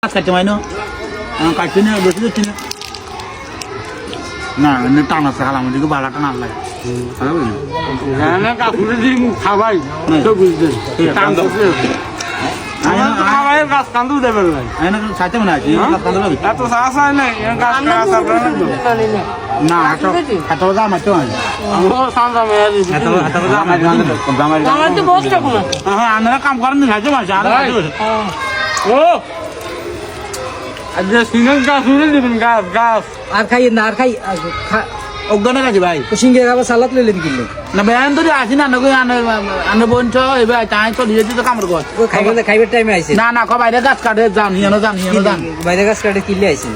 কাটতে পাই না কাটছি না বেশি দিচ্ছি না না টান আছে খালাম দিকে বালা টান লাগে কাকুরে দিন খাবাই তো বুঝলেন খাবাই গাছ কান্দু দেবেন না সাইতে মনে আছে এত সাহস হয় না গাছ না এত দাম আছে আপনারা কাম করেন খাইতে পারছে ও আজ সিনেন গাছ উড়ে দিবেন গাছ গাছ আর খাই না আর খাই অজ্ঞানে গেছে ভাই সিঙ্গে আবার সালাদ লইলেন কিনলে না বেয়ান তো আসি না নগো আনে বঞ্চ এবার তাই তো দিয়ে দিতে কামড় কর খাইবার টাইমে আইছে না না বাইরে গাছ কাটে যান হিয়ানো যান বাইরে গাছ কাটে কিনলে আইছে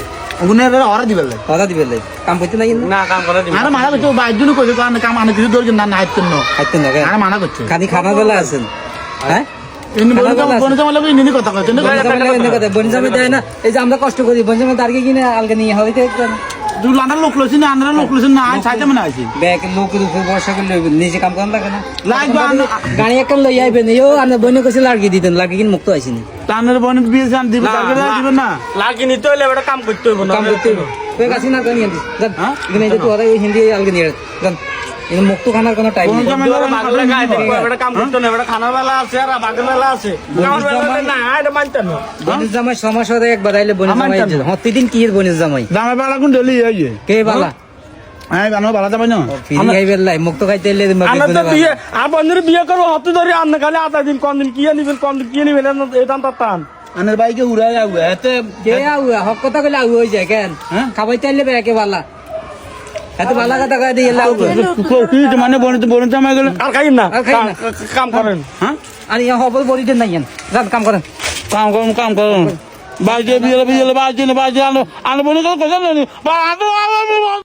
ওগুনে হরা দিবে কথা দিবে কাম করতে নাই না কাম করে দিবেন আরে মানা করছে বাইর জন্য কইছে কারণ কাম আনে কিছু দরকার না হাইতেন না খাইতেন না আরে মানা করছে খানি খানা বেলা আছেন হ্যাঁ বনজামা লাগে ইনি কথা কইছে বনজামে দেয় না এই যে আমরা কষ্ট করি বনজামে দাঁড়িয়ে কিনে আলগা নিয়ে হইতে দুই লান্ডার লোক লইছি না আন্ডার লোক লইছি না সাইতে মনে আইছি ব্যাগ লোকের উপর ভরসা করলে নিজে কাম করেন লাগে না লাগবে গাড়ি একটা লই আইবেন ইও আমরা বনে কইছে লাগি দিতেন লাগি কিন মুক্ত আইছিনি টানের বনে বিয়ে জান দিব তাকে দিবেন না লাগি নিতে হইলে এটা কাম করতে হইব না কাম করতে হইব তুই কাছি না গানি আনছিস জান এখানে যে তোরা হিন্দি আলগা নিয়ে জান এটা মুক্ত খানার কোনো টাইম নেই বাগলে গায় দেখো এটা কাম করতে না এটা খানা বেলা আছে আর বাগলে বেলা আছে কামের বেলা না এটা মানতে না বনিস জামাই সমাজ হতে একবার আইলে বনিস জামাই হতিদিন কি এর বনিস জামাই জামাই বালা কোন ডলি আইয়ে কে বালা আই বানো বালা যাবে না ফিরি খাইবে লাই মুক্ত খাইতে এলে আমরা তো বিয়ে আর বন্ধুর বিয়ে করব হতে ধরে আন্ন খালি আতা দিন কোন দিন কি নিবেন কোন দিন কি নিবেন এটা তাতান আনের বাইকে উড়াই আউ এতে কে আউ হক কথা কইলে আউ হই যায় কেন খাবাইতে এলে বেকে বালা এত বালা কথা কই দিয়ে লাউ কি মানে বনে জামাই গেল আর খাইন না কাম করেন হ্যাঁ আর ইয়া হবল বড়ি দেন নাই জান কাম করেন কাম করুন বাইকে বিয়ে বাজে আনো বনে কথা না